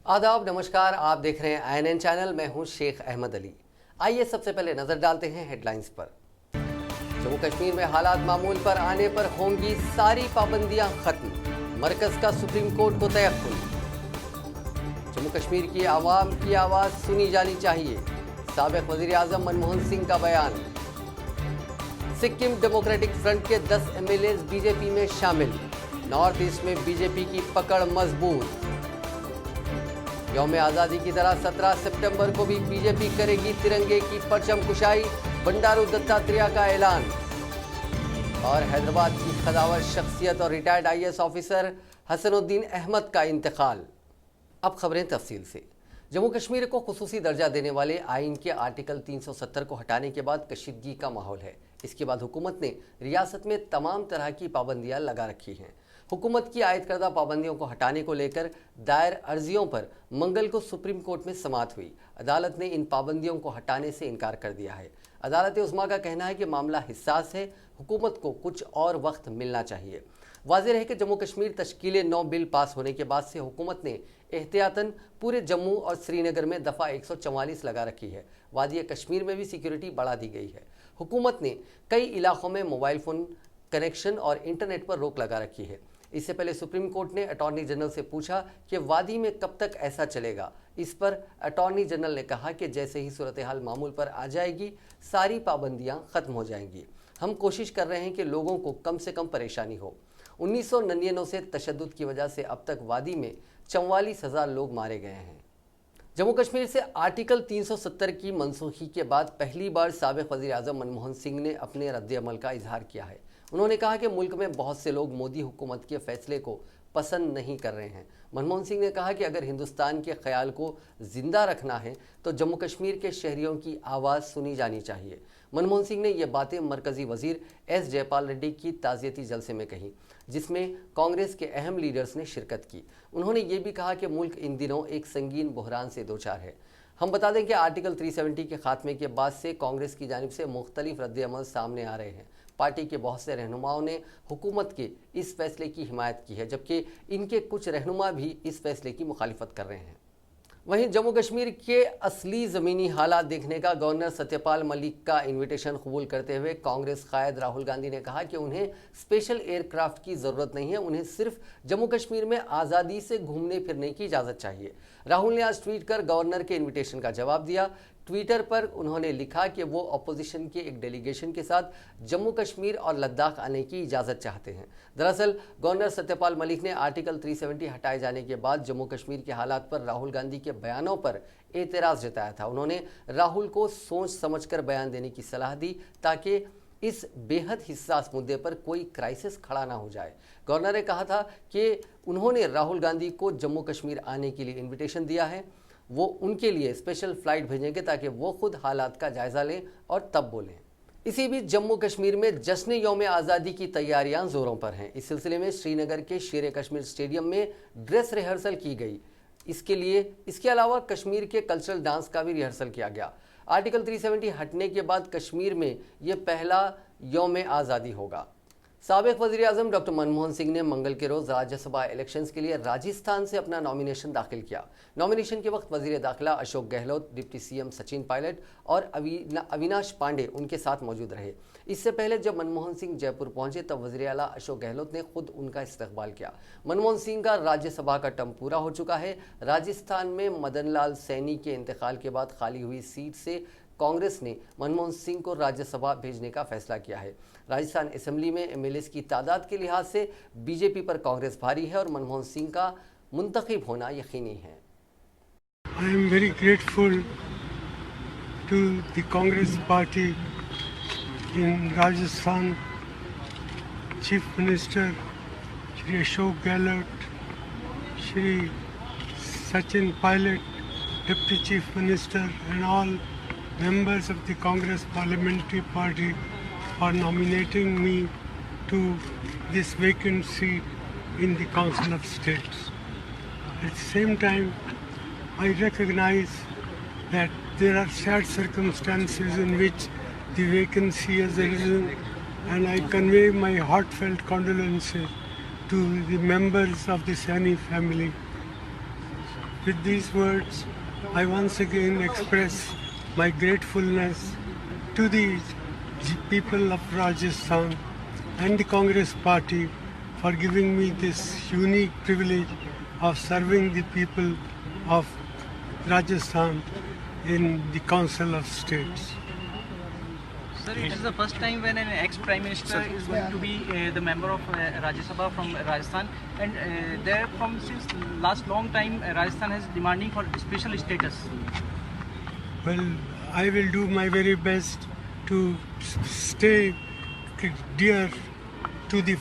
आदाब, नमस्कार। आप देख रहे हैं आईएनएन चैनल। मैं हूं शेख अहमद अली। आइए सबसे पहले नजर डालते हैं हेडलाइंस पर। जम्मू कश्मीर में हालात मामूल पर आने पर होंगी सारी पाबंदियां खत्म, मरकज का सुप्रीम कोर्ट को तयक्कुन। जम्मू कश्मीर की आवाम की आवाज सुनी जानी चाहिए, साबिक वजीर आजम मनमोहन सिंह का बयान। सिक्किम डेमोक्रेटिक फ्रंट के 10 एमएलए बीजेपी में शामिल, नॉर्थ ईस्ट में बीजेपी की पकड़ मजबूत। यौम आज़ादी की तरह 17 सितंबर को भी बीजेपी करेगी तिरंगे की परचम कुशाई, बंडारू दत्तात्रेय का ऐलान। और हैदराबाद की खदावर शख्सियत और retired IAS officer Hasanuddin Ahmed का इंतकाल। अब खबरें तफसील से। जम्मू कश्मीर को खुसूसी दर्जा देने वाले आइन के आर्टिकल 370 को हटाने के बाद कशीदगी का माहौल है। इसके बाद हुकूमत ने रियासत में तमाम तरह की पाबंदियां लगा रखी हैं। हुकूमत की आयद करदा पाबंदियों को हटाने को लेकर दायर अर्जियों पर मंगल को सुप्रीम कोर्ट में समाअत हुई। अदालत ने इन पाबंदियों को हटाने से इनकार कर दिया है। अदालत उस्मा का कहना है कि मामला हिस्सास है, हुकूमत को कुछ और वक्त मिलना चाहिए। वाज़ेह है कि जम्मू कश्मीर तश्कील 9 बिल पास होने के बाद से हुकूमत ने एहतियातन पूरे जम्मू और श्रीनगर में दफ़ा 144 लगा रखी है। वादी कश्मीर में भी सिक्योरिटी बढ़ा दी गई है। हुकूमत ने कई इलाकों में मोबाइल फ़ोन कनेक्शन और इंटरनेट पर रोक लगा रखी है। इससे पहले सुप्रीम कोर्ट ने अटॉर्नी जनरल से पूछा कि वादी में कब तक ऐसा चलेगा। इस पर अटॉर्नी जनरल ने कहा कि जैसे ही सूरत हाल मामूल पर आ जाएगी, सारी पाबंदियां खत्म हो जाएंगी। हम कोशिश कर रहे हैं कि लोगों को कम से कम परेशानी हो। 1999 से तशद्दुद की वजह से अब तक वादी में 44,000 लोग मारे गए हैं। जम्मू कश्मीर से आर्टिकल 370 की मनसूखी के बाद पहली बार साबिक वज़ीर आज़म मनमोहन सिंह ने अपने रद्द-ए-अमल का इजहार किया है। उन्होंने कहा कि मुल्क में बहुत से लोग मोदी हुकूमत के फैसले को पसंद नहीं कर रहे हैं। मनमोहन सिंह ने कहा कि अगर हिंदुस्तान के ख्याल को जिंदा रखना है तो जम्मू कश्मीर के शहरियों की आवाज़ सुनी जानी चाहिए। मनमोहन सिंह ने ये बातें मरकजी वजीर एस जयपाल रेड्डी की ताज़ियती जलसे में कही, जिसमें कांग्रेस के अहम लीडर्स ने शिरकत की। उन्होंने ये भी कहा कि मुल्क इन दिनों एक संगीन बहरान से दो चार है। हम बता दें कि आर्टिकल 370 के खात्मे के बाद से कांग्रेस की जानिब से मुख्तलिफ रद्द-ए-अमल सामने आ रहे हैं। पार्टी के बहुत से रहनुमाओं ने हुकूमत के इस फैसले की हिमायत की है, जबकि इनके कुछ रहनुमा भी इस फैसले की मुखालिफत कर रहे हैं। वहीं जम्मू कश्मीर के असली ज़मीनी हालात देखने का गवर्नर सत्यपाल मलिक का इन्विटेशन कबूल करते हुए कांग्रेस कायद राहुल गांधी ने कहा कि उन्हें स्पेशल एयरक्राफ्ट की ज़रूरत नहीं है, उन्हें सिर्फ जम्मू कश्मीर में आज़ादी से घूमने फिरने की इजाज़त चाहिए। राहुल ने आज ट्वीट कर गवर्नर के इन्विटेशन का जवाब दिया। ट्विटर पर उन्होंने लिखा कि वो अपोजिशन के एक डेलीगेशन के साथ जम्मू कश्मीर और लद्दाख आने की इजाज़त चाहते हैं। दरअसल गवर्नर सत्यपाल मलिक ने आर्टिकल 370 हटाए जाने के बाद जम्मू कश्मीर के हालात पर राहुल गांधी के बयानों पर एतराज़ जताया था। उन्होंने राहुल को सोच समझकर बयान देने की सलाह दी ताकि इस बेहद हिस्सास मुद्दे पर कोई क्राइसिस खड़ा ना हो जाए। गवर्नर ने कहा था कि उन्होंने राहुल गांधी को जम्मू कश्मीर आने के लिए इन्विटेशन दिया है, वो उनके लिए स्पेशल फ्लाइट भेजेंगे ताकि वो खुद हालात का जायज़ा लें और तब बोलें। इसी बीच जम्मू कश्मीर में जश्न यौम आज़ादी की तैयारियां जोरों पर हैं। इस सिलसिले में श्रीनगर के शेर कश्मीर स्टेडियम में ड्रेस रिहर्सल की गई। इसके अलावा कश्मीर के कल्चरल डांस का भी रिहर्सल किया गया। आर्टिकल 370 हटने के बाद कश्मीर में ये पहला यौम आज़ादी होगा। साबिक वज़ीर आज़म डॉक्टर मनमोहन सिंह ने मंगल के रोज़ राज्यसभा इलेक्शंस के लिए राजस्थान से अपना नॉमिनेशन दाखिल किया। नॉमिनेशन के वक्त वज़ीर दाखिला अशोक गहलोत, डिप्टी सीएम सचिन पायलट और अविनाश पांडे उनके साथ मौजूद रहे। इससे पहले जब मनमोहन सिंह जयपुर पहुंचे तब वज़ीर आला अशोक गहलोत ने खुद उनका इस्तकबाल किया। मनमोहन सिंह का राज्यसभा का टर्म पूरा हो चुका है। राजस्थान में मदन लाल सैनी के इंतकाल के बाद खाली हुई सीट से कांग्रेस ने मनमोहन सिंह को राज्यसभा भेजने का फैसला किया है। राजस्थान असेंबली में एमएलएस की तादाद के लिहाज से बीजेपी पर कांग्रेस भारी है और मनमोहन सिंह का मुंतखब होना यकीनी है। I am very grateful to the Congress party in Rajasthan, Chief Minister Shri Ashok Gehlot, Shri Sachin Pilot, Deputy Chief Minister and all members of the Congress Parliamentary Party for nominating me to this vacant seat in the Council of States. At the same time, I recognize that there are sad circumstances in which the vacancy has arisen, and I convey my heartfelt condolences to the members of the Saini family with these words, I once again express my gratefulness to the people of Rajasthan and the Congress Party for giving me this unique privilege of serving the people of Rajasthan in the Council of States. Sir, it is the first time when an ex-Prime Minister is going to be the member of Rajya Sabha from Rajasthan, and there from since last long time Rajasthan is demanding for special status. Well, I will do my very best to stay dear to the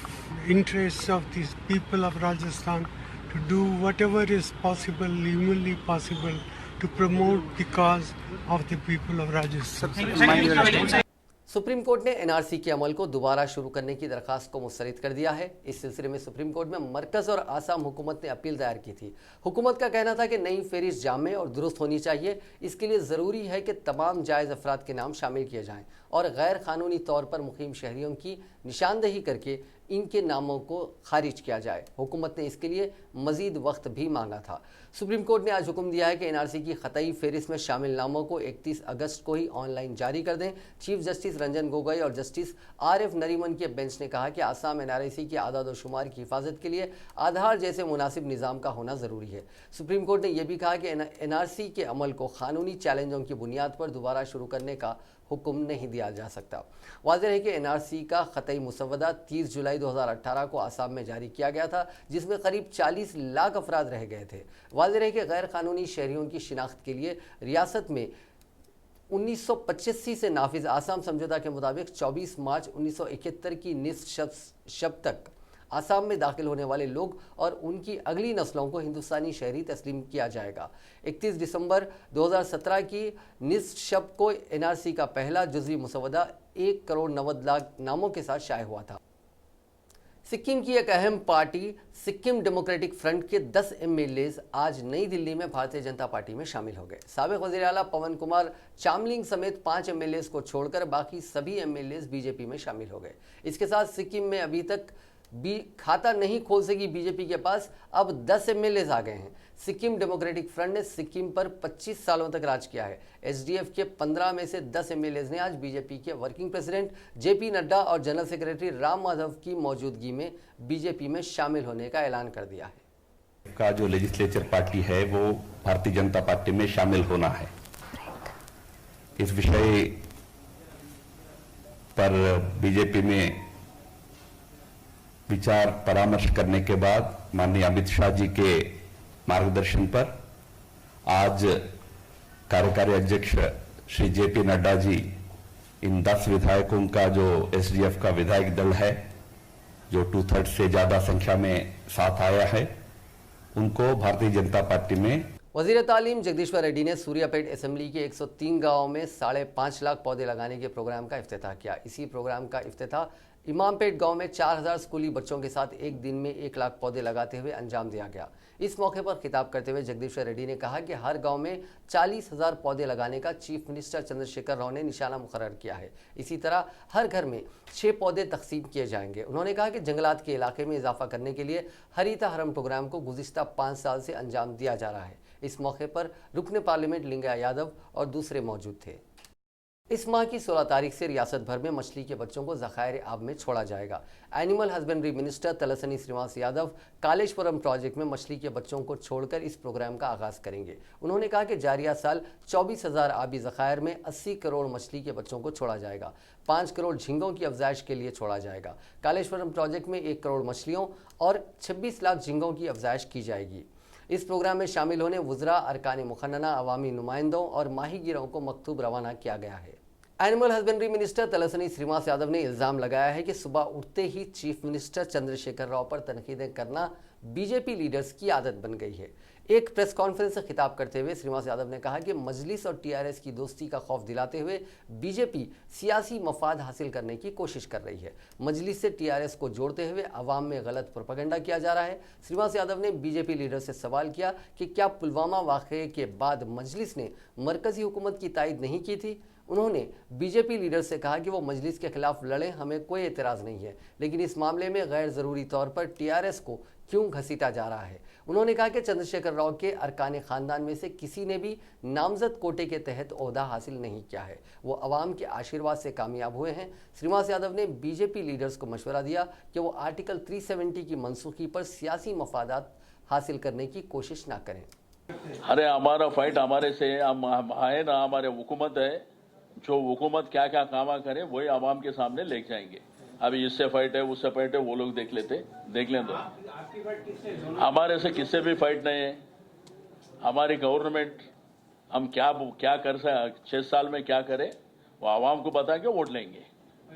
interests of the people of Rajasthan, to do whatever is possible, humanly possible, to promote the cause of the people of Rajasthan. Supreme court ने NRC के अमल को दोबारा शुरू करने की दरखास्त को मुस्तरद कर दिया है। इस सिलसिले में सुप्रीम कोर्ट में मरकज और आसाम हुकूमत ने अपील दायर की थी। हुकूमत का कहना था कि नई फहरिस्त जामे और दुरुस्त होनी चाहिए। इसके लिए ज़रूरी है कि तमाम जायज़ अफराद के नाम शामिल किए जाएं और गैर कानूनी तौर पर मुकीम शहरियों की निशानदेही करके इनके नामों को खारिज किया जाए। हुकूमत ने इसके लिए मजीद वक्त भी मांगा था। सुप्रीम कोर्ट ने आज हुक्म दिया है कि एनआरसी की खतई फहरिस्त में शामिल नामों को 31 अगस्त को ही ऑनलाइन जारी कर दें। चीफ जस्टिस रंजन गोगोई और जस्टिस आरिफ नरीमन के बेंच ने कहा कि आसाम एनआरसी की आदाद व शुमार की हिफाजत के लिए आधार जैसे मुनासिब निज़ाम का होना ज़रूरी है। सुप्रीम कोर्ट ने यह भी कहा कि एनआरसी के अमल को कानूनी चैलेंजों की बुनियाद पर दोबारा शुरू करने का हुक्म नहीं दिया जा सकता। वाज़ेह है कि एनआरसी का ख़तई मुसवदा 30 जुलाई 2018 को आसाम में जारी किया गया था, जिसमें करीब 40 लाख अफराद रह गए थे। वाज़ेह है कि गैर कानूनी शहरियों की शिनाख्त के लिए रियासत में 1985 से नाफिज आसाम समझौता के मुताबिक 24 मार्च 1971 की निस्फ शब तक आसाम में दाखिल होने वाले लोग और उनकी अगली नस्लों को हिंदुस्तानी शहरी तस्लीम किया जाएगा। 31 दिसंबर 2017 की निस्फ शब को एनआरसी का पहला जुज़वी मुसवदा 1 करोड़ 90 लाख नामों के साथ शाये हुआ था। सिक्किम की एक अहम पार्टी सिक्किम डेमोक्रेटिक फ्रंट के 10 एमएलएज आज नई दिल्ली में भारतीय जनता पार्टी में शामिल हो गए। साबिक वज़ीर आला पवन कुमार चामलिंग समेत 5 एमएलएज को छोड़कर बाकी सभी एमएलएज बीजेपी में शामिल हो गए। इसके साथ सिक्किम में अभी तक खाता नहीं खोल सकी बीजेपी के पास अब 10 एमएलएज आ गए हैं। सिक्किम डेमोक्रेटिक फ्रंट ने सिक्किम पर 25 सालों तक राज किया है। एसडीएफ के 15 में से 10 एमएलएज ने आज बीजेपी के वर्किंग प्रेसिडेंट जेपी नड्डा और जनरल सेक्रेटरी राम माधव की मौजूदगी में बीजेपी में शामिल होने का ऐलान कर दिया है। का जो लेजिस्लेचर पार्टी है वो भारतीय जनता पार्टी में शामिल होना है। इस विषय पर बीजेपी में विचार परामर्श करने के बाद माननीय अमित शाह जी के मार्गदर्शन पर आज कार्यकारी अध्यक्ष श्री जेपी नड्डा जी इन 10 विधायकों का जो एसडीएफ का विधायक दल है, जो 2/3 से ज्यादा संख्या में साथ आया है, उनको भारतीय जनता पार्टी में। वजीर तालीम जगदीश्वर रेड्डी ने सूर्यापेट असेंबली के 103 गांवों में 5.5 लाख पौधे लगाने के प्रोग्राम का इफ्तिताह किया। इसी प्रोग्राम का इफ्तिताह इमामपेट गांव में 4000 स्कूली बच्चों के साथ एक दिन में 1 लाख पौधे लगाते हुए अंजाम दिया गया। इस मौके पर खिताब करते हुए जगदीश्वर रेड्डी ने कहा कि हर गांव में 40,000 पौधे लगाने का चीफ मिनिस्टर चंद्रशेखर राव ने निशाना मुकर्रर किया है। इसी तरह हर घर में 6 पौधे तकसीम किए जाएंगे। उन्होंने कहा कि जंगलात के इलाके में इजाफा करने के लिए हरीता हरम प्रोग्राम को गुज़िश्ता 5 साल से अंजाम दिया जा रहा है। इस मौके पर रुकने पार्लियामेंट लिंगया यादव और दूसरे मौजूद थे। इस माह की 16 तारीख से रियासत भर में मछली के बच्चों को ज़खायर आब में छोड़ा जाएगा। Animal husbandry minister Talasani Srinivas Yadav Kaleshwaram project में मछली के बच्चों को छोड़कर इस प्रोग्राम का आगाज़ करेंगे। उन्होंने कहा कि जारिया साल 24,000 आबी ज़खायर में 80 करोड़ मछली के बच्चों को छोड़ा जाएगा। 5 करोड़ झींगों की अफजाइश के लिए छोड़ा जाएगा। कालेश्वरम प्रोजेक्ट में 1 करोड़ मछलियों और 26 लाख झींगों की अफजाइश की जाएगी। इस प्रोग्राम में शामिल होने वुज़रा, अरकान मुखन्नना, अवामी नुमाइंदों और माहीगीरों को मकतूब रवाना किया गया है। Animal husbandry minister Talasani Srinivas Yadav ने इल्ज़ाम लगाया है कि सुबह उठते ही चीफ मिनिस्टर चंद्रशेखर राव पर तनकीदें करना बीजेपी लीडर्स की आदत बन गई है। एक प्रेस कॉन्फ्रेंस से खिताब करते हुए श्रीनिवास यादव ने कहा कि मजलिस और टीआरएस की दोस्ती का खौफ दिलाते हुए बीजेपी सियासी मफाद हासिल करने की कोशिश कर रही है। मजलिस से टीआरएस को जोड़ते हुए अवाम में गलत प्रोपेगेंडा किया जा रहा है। श्रीनिवास यादव ने बीजेपी लीडर से सवाल किया कि क्या पुलवामा वाक़े के बाद मजलिस ने मरकजी हुकूमत की तायद नहीं की थी। उन्होंने बीजेपी लीडर से कहा कि वो मजलिस के खिलाफ लड़ें, हमें कोई एतराज़ नहीं है, लेकिन इस मामले में गैर ज़रूरी तौर पर टीआरएस को क्यों घसीटा जा रहा है। उन्होंने कहा कि चंद्रशेखर राव के अरकान खानदान में से किसी ने भी नामजद कोटे के तहत ओहदा हासिल नहीं किया है, वो अवाम के आशीर्वाद से कामयाब हुए हैं। श्रीनिवास यादव ने बीजेपी लीडर्स को मशवरा दिया कि वो आर्टिकल 370 की मनसूखी पर सियासी मफादात हासिल करने की कोशिश ना करें। अरे हमारा फाइट हमारे से हम है ना, हमारे हुकूमत है, जो हुकूमत क्या क्या काम करे वही आवाम के सामने लेके जाएंगे। अभी इससे फाइट है उससे फाइट है वो लोग देख लें तो हमारे से किससे भी फाइट नहीं है। हमारी गवर्नमेंट हम क्या कर सकते 6 साल में क्या करे वो आवाम को बता के वोट लेंगे।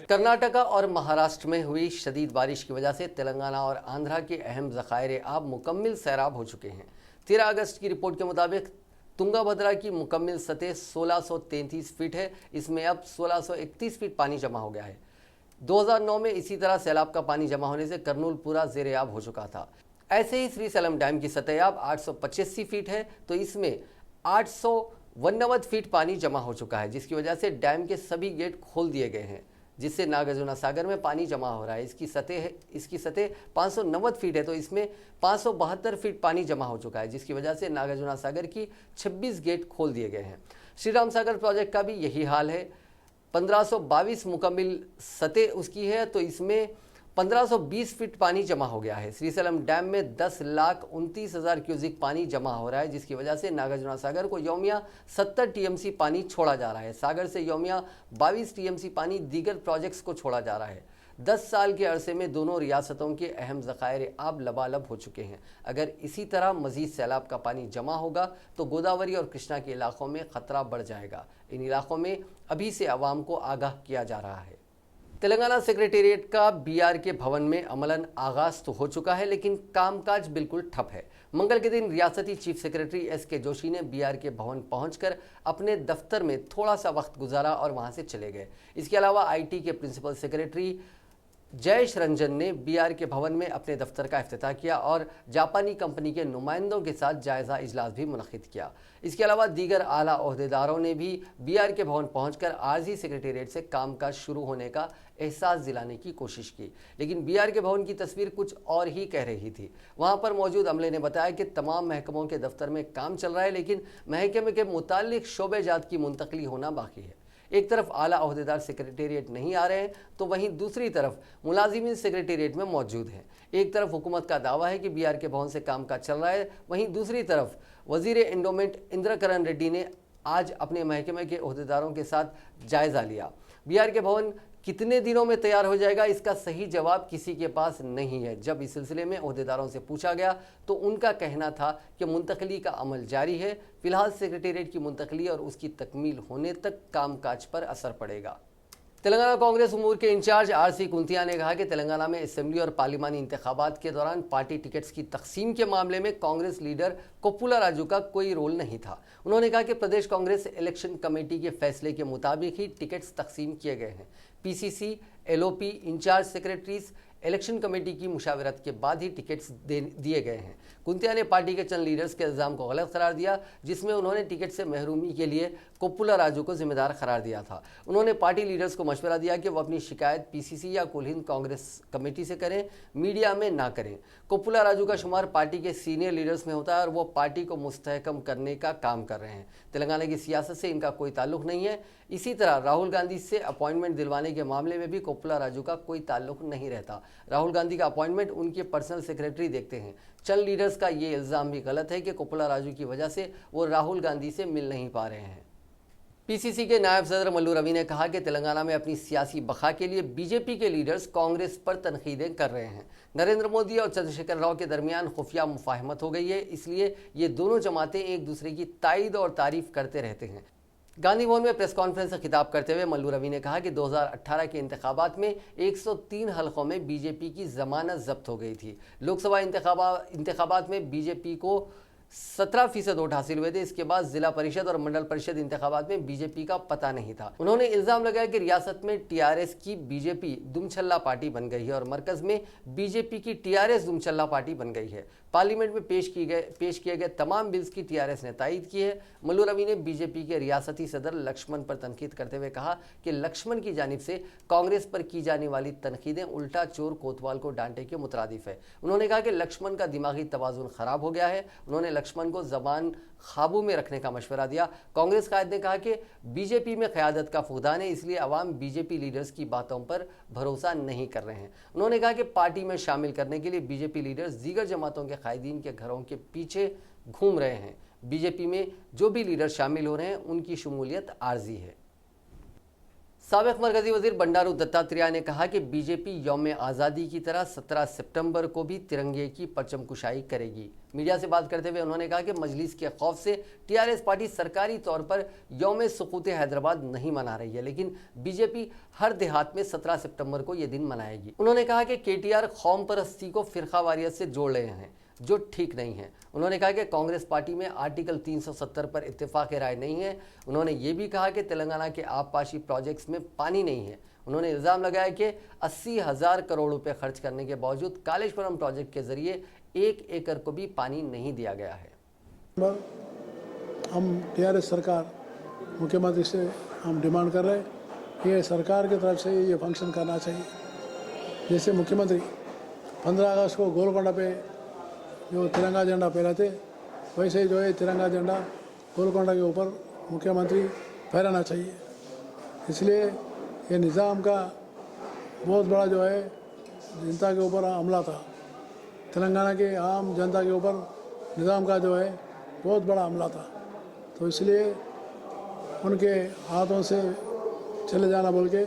कर्नाटका और महाराष्ट्र में हुई शदीद बारिश की वजह से तेलंगाना और आंध्रा के अहम ज़खायर आब मुकम्मल सैराब हो चुके हैं। 13 अगस्त की रिपोर्ट के मुताबिक तुंगाभद्रा की मुकम्मल सतह 1633 फीट है, इसमें अब 1631 फीट पानी जमा हो गया है। 2009 में इसी तरह सैलाब का पानी जमा होने से कर्नूल पूरा ज़ेर-ए-आब हो चुका था। ऐसे ही श्रीशैलम डैम की सतह अब 885 फीट है, तो इसमें 889 फीट पानी जमा हो चुका है, जिसकी वजह से डैम के सभी गेट खोल दिए गए हैं, जिससे नागार्जुन सागर में पानी जमा हो रहा है। इसकी सतह 590 फीट है, तो इसमें 572 फीट पानी जमा हो चुका है, जिसकी वजह से नागार्जुन सागर की 26 गेट खोल दिए गए हैं। श्रीराम सागर प्रोजेक्ट का भी यही हाल है। 1522 मुकम्मल सतह उसकी है, तो इसमें 1520 फीट पानी जमा हो गया है। श्रीशैलम डैम में 10,29,000 क्यूसिक पानी जमा हो रहा है, जिसकी वजह से नागार्जुन सागर को यौमिया 70 टीएमसी पानी छोड़ा जा रहा है। सागर से यौमिया 22 टीएमसी पानी दीगर प्रोजेक्ट्स को छोड़ा जा रहा है। 10 साल के अरसे में दोनों रियासतों के अहम ज़खायर आब लबालब हो चुके हैं। अगर इसी तरह मजीद सैलाब का पानी जमा होगा तो गोदावरी और कृष्णा के इलाकों में ख़तरा बढ़ जाएगा। इन इलाकों में अभी से आवाम को आगाह किया जा रहा है। तेलंगाना सेक्रेटेरिएट का बीआर के भवन में अमलन आगाज तो हो चुका है, लेकिन कामकाज बिल्कुल ठप है। मंगल के दिन रियासती चीफ सेक्रेटरी एस.के. जोशी ने बीआर के भवन पहुंचकर अपने दफ्तर में थोड़ा सा वक्त गुजारा और वहां से चले गए। इसके अलावा आईटी के प्रिंसिपल सेक्रेटरी जयेश रंजन ने बीआर के भवन में अपने दफ्तर का इफ्तिताह किया और जापानी कंपनी के नुमाइंदों के साथ जायज़ा इजलास भी मुनक़िद किया। इसके अलावा दीगर आला ओहदेदारों ने भी बीआर के भवन पहुंचकर आर्जी सेक्रेटेरिएट से कामकाज शुरू होने का एहसास दिलाने की कोशिश की, लेकिन बीआर के भवन की तस्वीर कुछ और ही कह रही थी। वहां पर मौजूद अमले ने बताया कि तमाम महकमों के दफ्तर में काम चल रहा है, लेकिन महकमे के मुताल्लिक शोबेजात की मुंतकली होना बाकी है। एक तरफ आला ओहदेदार सेक्रेटेरिएट नहीं आ रहे हैं, तो वहीं दूसरी तरफ मुलाजिमीन सेक्रेटेरिएट में मौजूद हैं। एक तरफ हुकूमत का दावा है कि बीआर के भवन से कामकाज चल रहा है, वहीं दूसरी तरफ वजीर एंडोमेंट इंद्रकरण रेड्डी ने आज अपने महकमे के ओहदेदारों के साथ जायज़ा लिया। बीआर के भवन कितने दिनों में तैयार हो जाएगा, इसका सही जवाब किसी के पास नहीं है। जब इस सिलसिले में ओहदेदारों से पूछा गया तो उनका कहना था कि मुंतकली का अमल जारी है, फिलहाल सेक्रेटेरिएट की मुंतकली और उसकी तकमील होने तक कामकाज पर असर पड़ेगा। तेलंगाना कांग्रेस उमूर के इंचार्ज आर.सी. कुंतिया ने कहा कि तेलंगाना में असेंबली और पार्लिमानी इंतखाबात के दौरान पार्टी टिकट्स की तकसीम के मामले में कांग्रेस लीडर कोप्पुला राजू का कोई रोल नहीं था। उन्होंने कहा कि प्रदेश कांग्रेस इलेक्शन कमेटी के फैसले के मुताबिक ही टिकट्स तकसीम किए गए हैं। PCC, LOP, incharge secretaries election committee की मुशावरत के बाद ही टिकट्स दिए गए हैं। कुंतिया ने पार्टी के चंद लीडर्स के इल्ज़ाम को गलत करार दिया, जिसमें उन्होंने टिकट से महरूमी के लिए कोप्पुला राजू को जिम्मेदार करार दिया था। उन्होंने पार्टी लीडर्स को मशवरा दिया कि वो अपनी शिकायत पीसीसी या कुल हिंद कांग्रेस कमेटी से करें, मीडिया में ना करें। कोप्पुला राजू का शुमार पार्टी के सीनियर लीडर्स में होता है और वो पार्टी को मुस्तहकम करने का काम कर रहे हैं। तेलंगाना की सियासत से इनका कोई ताल्लुक नहीं है। इसी तरह राहुल गांधी से अपॉइंटमेंट दिलवाने के मामले में भी कोप्पुला राजू का कोई ताल्लुक नहीं रहता। राहुल गांधी का अपॉइंटमेंट उनके पर्सनल सेक्रेटरी देखते हैं। चंद लीडर्स का ये इल्ज़ाम भी गलत है कि कोप्पुला राजू की वजह से वो राहुल गांधी से मिल नहीं पा रहे हैं। पीसीसी के नायब सदर मल्लू रवि ने कहा कि तेलंगाना में अपनी सियासी बखा के लिए बीजेपी के लीडर्स कांग्रेस पर तनकीदें कर रहे हैं। नरेंद्र मोदी और चंद्रशेखर राव के दरमियान खुफिया मुफाहमत हो गई है, इसलिए ये दोनों जमातें एक दूसरे की तायद और तारीफ करते रहते हैं। गांधी भवन में प्रेस कॉन्फ्रेंस से खिताब करते हुए मल्लू रवि ने कहा कि 2018 के इंतखाबात में 103 हलकों में बीजेपी की जमानत जब्त हो गई थी। लोकसभा इंतखाबात में बीजेपी को 17% वोट हासिल हुए थे। इसके बाद जिला परिषद और मंडल परिषद इंतखाबात में बीजेपी का पता नहीं था। उन्होंने इल्जाम लगाया कि रियासत में टीआरएस की बीजेपी दुमछल्ला पार्टी बन गई है और मरकज में बीजेपी की टीआरएस दुमछल्ला पार्टी बन गई है। पार्लियामेंट में पेश किए गए तमाम बिल्स की टीआरएस ने तायद की है। मल्लू रवि ने बीजेपी के रियासती सदर लक्ष्मण पर तनकीद करते हुए कहा कि लक्ष्मण की जानिब से कांग्रेस पर की जाने वाली तनकीदें उल्टा चोर कोतवाल को डांटे के मुतरादिफ है। उन्होंने कहा कि लक्ष्मण का दिमागी तवाजुन खराब हो गया है। उन्होंने लक्ष्मण को जबान काबू में रखने का मशवरा दिया। कांग्रेस कायद ने कहा कि बीजेपी में क़यादत का फुकदान है, इसलिए अवाम बीजेपी लीडर्स की बातों पर भरोसा नहीं कर रहे हैं। उन्होंने कहा कि पार्टी में शामिल करने के लिए बीजेपी लीडर्स दीगर जमातों के कायदीन के घरों के पीछे घूम रहे हैं। बीजेपी में जो भी लीडर शामिल हो रहे हैं उनकी शमूलियत आर्जी है। साबिक मरकजी वजीर बंडारू दत्तात्रेय ने कहा कि बीजेपी यौम आज़ादी की तरह 17 सितंबर को भी तिरंगे की परचम कुशाई करेगी। मीडिया से बात करते हुए उन्होंने कहा कि मजलिस के खौफ से टीआरएस पार्टी सरकारी तौर पर यौम सुकूत हैदराबाद नहीं मना रही है, लेकिन बीजेपी हर देहात में 17 सितंबर को यह दिन मनाएगी। उन्होंने कहा कि केटीआर कौम परस्ती को फिरकावारियत से जोड़ रहे हैं, जो ठीक नहीं है। उन्होंने कहा कि कांग्रेस पार्टी में आर्टिकल 370 पर इत्तेफाक राय नहीं है। उन्होंने ये भी कहा कि तेलंगाना के आबपाशी प्रोजेक्ट्स में पानी नहीं है। उन्होंने इल्ज़ाम लगाया कि 80,000 करोड़ रुपए खर्च करने के बावजूद कालेश्वरम प्रोजेक्ट के जरिए 1 एकड़ को भी पानी नहीं दिया गया है। हम टीआरएस सरकार मुख्यमंत्री से हम डिमांड कर रहे हैं कि ये सरकार की तरफ से ये फंक्शन करना चाहिए। जैसे मुख्यमंत्री 15 अगस्त को गोलकोंडा पे जो तिरंगा झंडा फहराते, वैसे ही जो है तिरंगा झंडा गोलकोंडा के ऊपर मुख्यमंत्री फहराना चाहिए। इसलिए ये निज़ाम का बहुत बड़ा जो है जनता के ऊपर हमला था। तेलंगाना के आम जनता के ऊपर निज़ाम का जो है बहुत बड़ा हमला था, तो इसलिए उनके हाथों से चले जाना बोल के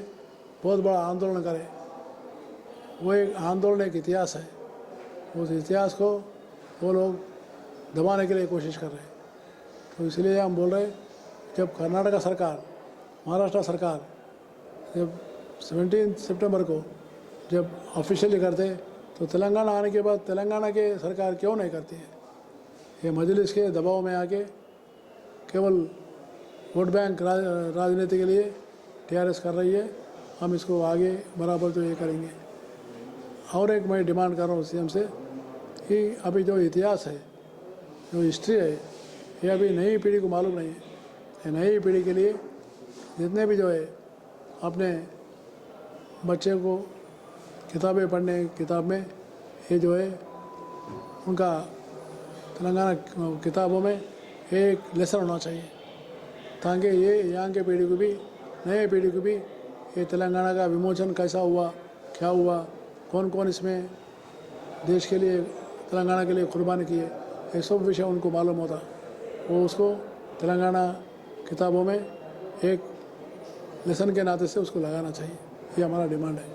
बहुत बड़ा आंदोलन करे। वो एक आंदोलन एक इतिहास है, उस इतिहास को वो लोग दबाने के लिए कोशिश कर रहे हैं। तो इसलिए हम बोल रहे हैं, जब कर्नाटका सरकार, महाराष्ट्र सरकार जब 17 सितंबर को जब ऑफिशियली करते, तो तेलंगाना आने के बाद तेलंगाना के सरकार क्यों नहीं करती है? ये मजलिस के दबाव में आके केवल वोट बैंक राजनीति के लिए टीआरएस कर रही है। हम इसको आगे बराबर तो ये करेंगे। और एक मैं डिमांड कर रहा हूँ सीएम से कि अभी जो इतिहास है, जो हिस्ट्री है, ये अभी नई पीढ़ी को मालूम नहीं है। ये नई पीढ़ी के लिए जितने भी जो है अपने बच्चे को किताबें पढ़ने, किताब में ये जो है उनका तेलंगाना किताबों में एक लेसन होना चाहिए, ताकि ये यहाँ के पीढ़ी को भी, नए पीढ़ी को भी ये तेलंगाना का विमोचन कैसा हुआ, क्या हुआ, कौन कौन इसमें देश के लिए, तेलंगाना के लिए कुर्बानी किए, ये सब विषय उनको मालूम होता। वो उसको तेलंगाना किताबों में एक लेसन के नाते से उसको लगाना चाहिए। ये हमारा डिमांड है।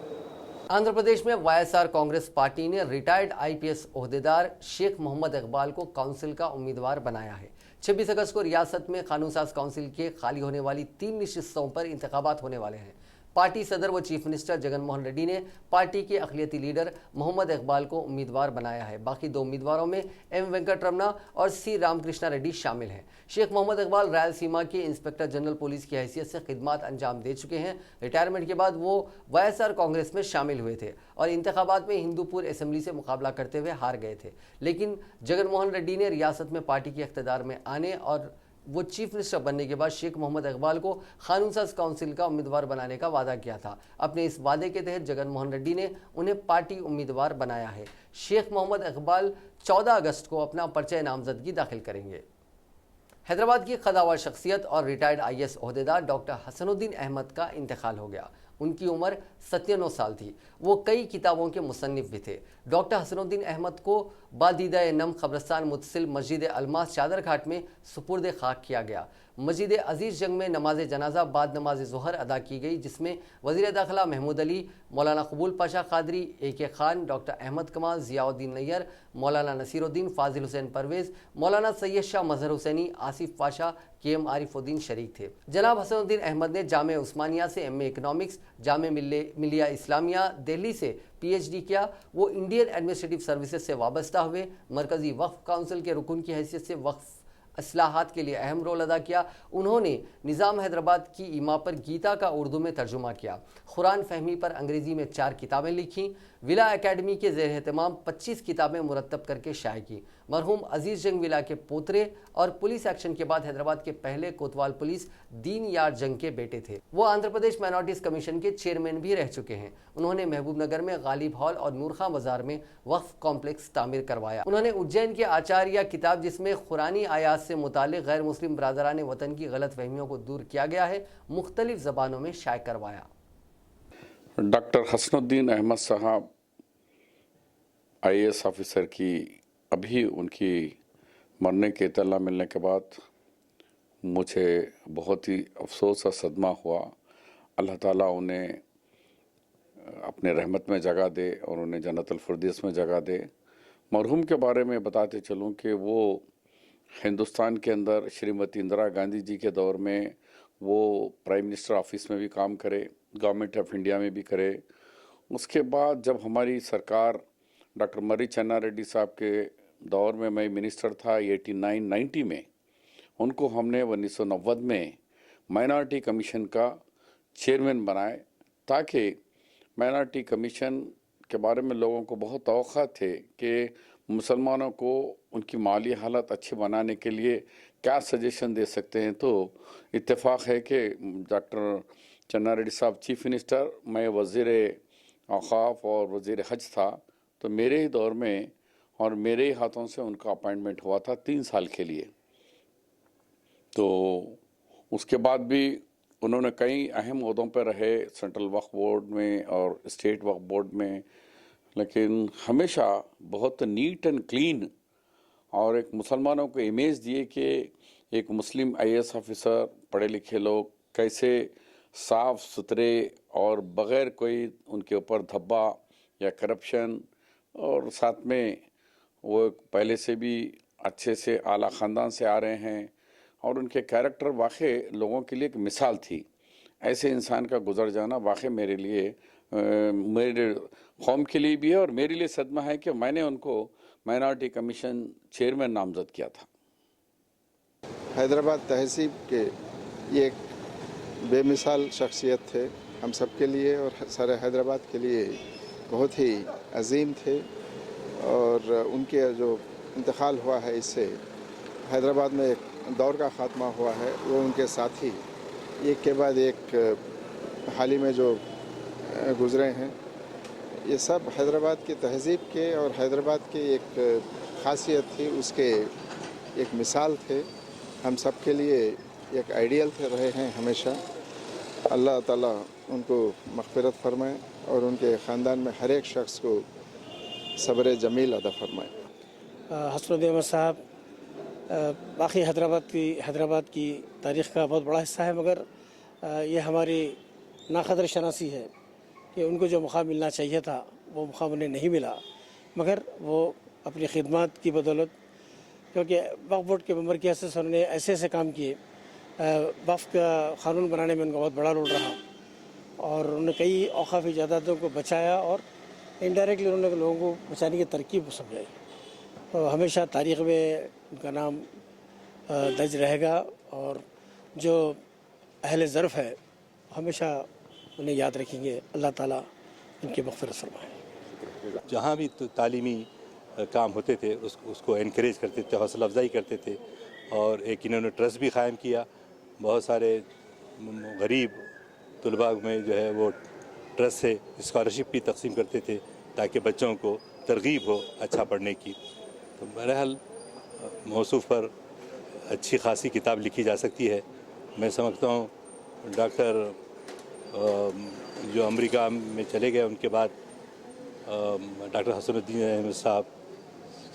आंध्र प्रदेश में वाईएसआर कांग्रेस पार्टी ने रिटायर्ड आईपीएस ओहदेदार शेख मोहम्मद इकबाल को काउंसिल का उम्मीदवार बनाया है। 26 अगस्त को रियासत में कानून साज काउंसिल के खाली होने वाली 3 निश्चितों पर इंतखाबात होने वाले हैं। पार्टी सदर व चीफ मिनिस्टर जगन मोहन रेड्डी ने पार्टी के अक़लियती लीडर मोहम्मद इकबाल को उम्मीदवार बनाया है। बाकी 2 उम्मीदवारों में एम वेंकटरमना और सी रामकृष्णा रेड्डी शामिल हैं। शेख मोहम्मद इकबाल रायलसीमा के इंस्पेक्टर जनरल पुलिस की हैसियत से खिदमत अंजाम दे चुके हैं। रिटायरमेंट के बाद वो वाईएसआर कांग्रेस में शामिल हुए थे और इंतखाबात में हिंदूपुर असेंबली से मुकाबला करते हुए हार गए थे, लेकिन जगन मोहन रेड्डी ने रियासत में पार्टी के इख्तिदार में आने और वो चीफ मिनिस्टर बनने के बाद शेख मोहम्मद इकबाल को कानून साज काउंसिल का उम्मीदवार बनाने का वादा किया था। अपने इस वादे के तहत जगन मोहन रेड्डी ने उन्हें पार्टी उम्मीदवार बनाया है। शेख मोहम्मद इकबाल 14 अगस्त को अपना पर्चा नामजदगी दाखिल करेंगे। हैदराबाद की कदावर शख्सियत और रिटायर्ड आईएएस ओहदेदार डॉक्टर हसनुद्दीन अहमद का इंतकाल हो गया। उनकी उम्र 97 साल थी। वो कई किताबों के मुसन्निफ भी थे। डॉक्टर हसनुद्दीन अहमद को बादीदा नम कब्रस्तान मुतसिल मस्जिद अलमास चादर घाट में सुपुर्द खाक किया गया। मस्जिद अजीज जंग में नमाज जनाजा बाद नमाज ज़ोहर अदा की गई, जिसमें वज़ीर दाखिला महमूद अली, मौलाना कबूल पाशा कादरी, AK खान, डॉक्टर अहमद कमाल, ज़ियाउद्दीन नैयर, मौलाना नसीरुद्दीन, फाजिल हुसैन परवेज़, मौलाना सैयद शाह मजहर हुसैनी, आसिफ पाशा, KM आरिफुद्दीन शरीक थे। जनाब हसनुद्दीन अहमद ने जामे उस्मानिया से MA इकनॉमिक्स, जामे मिलिया इस्लामिया दिल्ली से PhD किया। वो इंडियन एडमिनिस्ट्रेटिव सर्विसेज से वाबस्ता हुए। मरकजी वक्फ काउंसिल के रुकन की हैसियत से वक्फ असलाहत के लिए अहम रोल अदा किया। उन्होंने निज़ाम हैदराबाद की इमा पर गीता का उर्दू में तर्जुमा किया। कुरान फहमी पर अंग्रेज़ी में 4 किताबें लिखीं। विला एकेडमी के ज़ेर एहतमाम 25 किताबें मुरतब करके शाये की। मरहूम अजीज़ जंग विला के पोतरे और पुलिस एक्शन के बाद हैदराबाद के पहले कोतवाल पुलिस दीन यार जंग के बेटे थे। वो आंध्र प्रदेश माइनॉरिटीज़ कमीशन के चेयरमैन भी रह चुके हैं। उन्होंने महबूब नगर में गालिब हॉल और नूरखां बाजार में वक्फ कॉम्प्लेक्स तामीर करवाया। उन्होंने उज्जैन के आचार्य किताब, जिसमें कुरानी आयात से मुतालिक गैर मुस्लिम बरादरान वतन की गलत फहमियों को दूर किया गया है, मुख्तलिफ ज़बानों में शाये करवाया। डॉक्टर हसनुद्दीन अहमद साहब IAS ऑफिसर की अभी उनकी मरने की इत्तला मिलने के बाद मुझे बहुत ही अफसोस और सदमा हुआ। अल्लाह ताला उन्हें अपने रहमत में जगह दे और उन्हें जन्नतुल फिरदौस में जगह दे। मरहूम के बारे में बताते चलूँ कि वो हिंदुस्तान के अंदर श्रीमती इंदिरा गांधी जी के दौर में वो प्राइम मिनिस्टर ऑफिस में भी काम करे, गवर्नमेंट ऑफ इंडिया में भी करे। उसके बाद जब हमारी सरकार डॉक्टर मर्री चन्ना रेड्डी साहब के दौर में मैं मिनिस्टर था 89-90 में, उनको हमने 1990 में माइनॉरिटी कमीशन का चेयरमैन बनाए, ताकि माइनॉरिटी कमीशन के बारे में लोगों को बहुत तवक्का थे कि मुसलमानों को उनकी माली हालत अच्छी बनाने के लिए क्या सजेशन दे सकते हैं। तो इत्तेफाक है कि डॉक्टर चन्ना रेड्डी साहब चीफ मिनिस्टर, मैं वज़ीर औक़ाफ़ और वज़ीर हज था, तो मेरे ही दौर में और मेरे ही हाथों से उनका अपॉइंटमेंट हुआ था 3 साल के लिए। तो उसके बाद भी उन्होंने कई अहम ओहदों पर रहे, सेंट्रल वक्फ बोर्ड में और स्टेट वक्फ बोर्ड में, लेकिन हमेशा बहुत नीट एंड क्लीन और एक मुसलमानों को इमेज दिए कि एक मुस्लिम IAS ऑफिसर, पढ़े लिखे लोग कैसे साफ़ सुथरे और बग़ैर कोई उनके ऊपर धब्बा या करप्शन, और साथ में वो पहले से भी अच्छे से आला ख़ानदान से आ रहे हैं और उनके कैरेक्टर वाकई लोगों के लिए एक मिसाल थी। ऐसे इंसान का गुजर जाना वाकई मेरे लिए, मेरे कौम के लिए भी है और मेरे लिए सदमा है कि मैंने उनको माइनॉरिटी कमीशन चेयरमैन नामज़द किया था। हैदराबाद तहसीब के ये एक बेमिसाल शख्सियत थे हम सब के लिए और सारे हैदराबाद के लिए बहुत ही अजीम थे, और उनके जो इंतकाल हुआ है इससे हैदराबाद में एक दौर का ख़ात्मा हुआ है। वो उनके साथी एक के बाद एक हाल ही में जो गुज़रे हैं, ये सब हैदराबाद की तहज़ीब के और हैदराबाद की एक ख़ासियत थी, उसके एक मिसाल थे, हम सब के लिए एक आइडियल थे, रहे हैं हमेशा। अल्लाह ताला उनको मग़फ़िरत फरमाए और उनके ख़ानदान में हर एक शख्स को सब्र जमील अता फरमाए। हसनुद्दीन अहमद साहब बाकी हैदराबाद की तारीख़ का बहुत बड़ा हिस्सा है, मगर ये हमारी नाक़दर शनासी है कि उनको जो मुक़ाम मिलना चाहिए था वो मुक़ाम उन्हें नहीं मिला, मगर वो अपनी खिदमत की बदौलत, क्योंकि वक्फ बोर्ड के मेंबर की हैसियत से उन्होंने ऐसे ऐसे काम किए, वक्फ का क़ानून बनाने में उनका बहुत बड़ा रोल रहा और उन्होंने कई औक़ाफ़ी जायदादों को बचाया और इनडायरेक्टली उन्होंने लोगों को बचाने की तरकीब समझाई। तो हमेशा तारीख़ में उनका नाम दर्ज रहेगा और जो अहले ज़र्फ़ है हमेशा उन्हें याद रखेंगे। अल्लाह ताला उनकी मग़फ़िरत फरमाए। जहाँ भी तालीमी काम होते थे उसको इनकरेज करते थे, हौसला अफजाई करते थे, और एक इन्होंने ट्रस्ट भी क़ायम किया। बहुत सारे गरीब तलबा में जो है वो ट्रस्ट से स्कॉलरशिप भी तकसीम करते थे ताकि बच्चों को तरगीब हो अच्छा पढ़ने की। तो बहरहाल मौसूफ़ पर अच्छी खासी किताब लिखी जा सकती है। मैं समझता हूँ डॉक्टर जो अमेरिका में चले गए उनके बाद डॉक्टर हसनुद्दीन अहमद साहब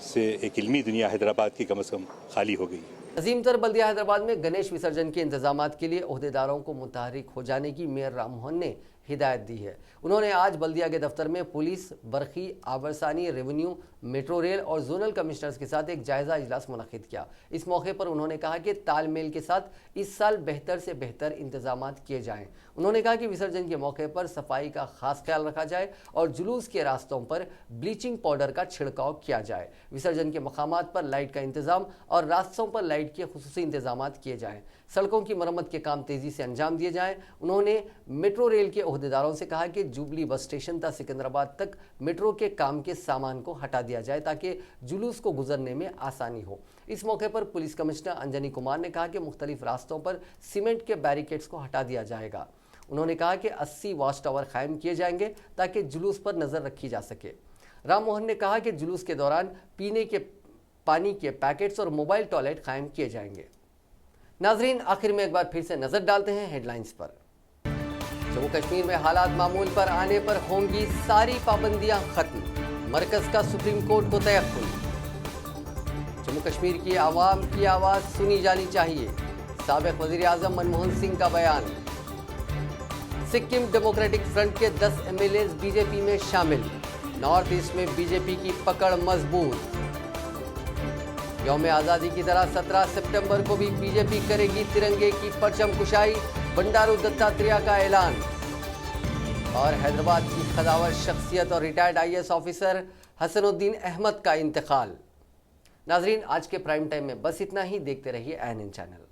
से एक इल्मी दुनिया हैदराबाद की कम से कम खाली हो गई। अजीमतर बल्दिया हैदराबाद में गणेश विसर्जन के इंतजामात के लिए ओहदेदारों को मुतहरिक हो जाने की मेयर राम मोहन ने हिदायत दी है। उन्होंने आज बल्दिया के दफ्तर में पुलिस, बरखी, आबरसानी, रेवेन्यू, मेट्रो रेल और जोनल कमिश्नर्स के साथ एक जायजा इजलास मुनक्किद किया। इस मौके पर उन्होंने कहा कि तालमेल के साथ इस साल बेहतर से बेहतर इंतजामात किए जाएं। उन्होंने कहा कि विसर्जन के मौके पर सफाई का खास ख्याल रखा जाए और जुलूस के रास्तों पर ब्लीचिंग पाउडर का छिड़काव किया जाए। विसर्जन के मकामात पर लाइट का इंतजाम और रास्तों पर लाइट के खुसूसी इंतजामात किए जाएं। सड़कों की मरम्मत के काम तेजी से अंजाम दिए जाएं। उन्होंने मेट्रो रेल के ओहदेदारों से कहा कि जुबली बस स्टेशन तक सिकंदराबाद तक मेट्रो के काम के सामान को हटा दिया जाए ताकि जुलूस को गुजरने में आसानी हो। इस मौके पर पुलिस कमिश्नर अंजनी कुमार ने कहा कि मुख्तलिफ रास्तों पर सीमेंट के बैरिकेड्स को हटा दिया जाएगा। उन्होंने कहा कि 80 वॉच टावर कायम किए जाएंगे ताकि जुलूस पर नजर रखी जा सके। राम मोहन ने कहा कि जुलूस के दौरान पीने के पानी के पैकेट्स और मोबाइल टॉयलेट कायम किए जाएंगे। नाजरीन, आखिर में एक बार फिर से नजर डालते हैं हेडलाइंस पर। जम्मू कश्मीर में हालात मामूल पर आने पर होंगी सारी पाबंदियां खत्म, मरकज का सुप्रीम कोर्ट को तयक्कुन। जम्मू कश्मीर की आवाम की आवाज सुनी जानी चाहिए, साबिक वजीर आजम मनमोहन सिंह का बयान। सिक्किम डेमोक्रेटिक फ्रंट के 10 MLAs बीजेपी में शामिल, नॉर्थ ईस्ट में बीजेपी की पकड़ मजबूत। यौम आज़ादी की तरह 17 सितंबर को भी बीजेपी करेगी तिरंगे की परचम कुशाई, बंडारू दत्तात्रेय का ऐलान। और हैदराबाद की खदावर शख्सियत और retired IAS officer Hasanuddin Ahmed का इंतकाल। नाजरीन, आज के प्राइम टाइम में बस इतना ही। देखते रहिए ANN चैनल।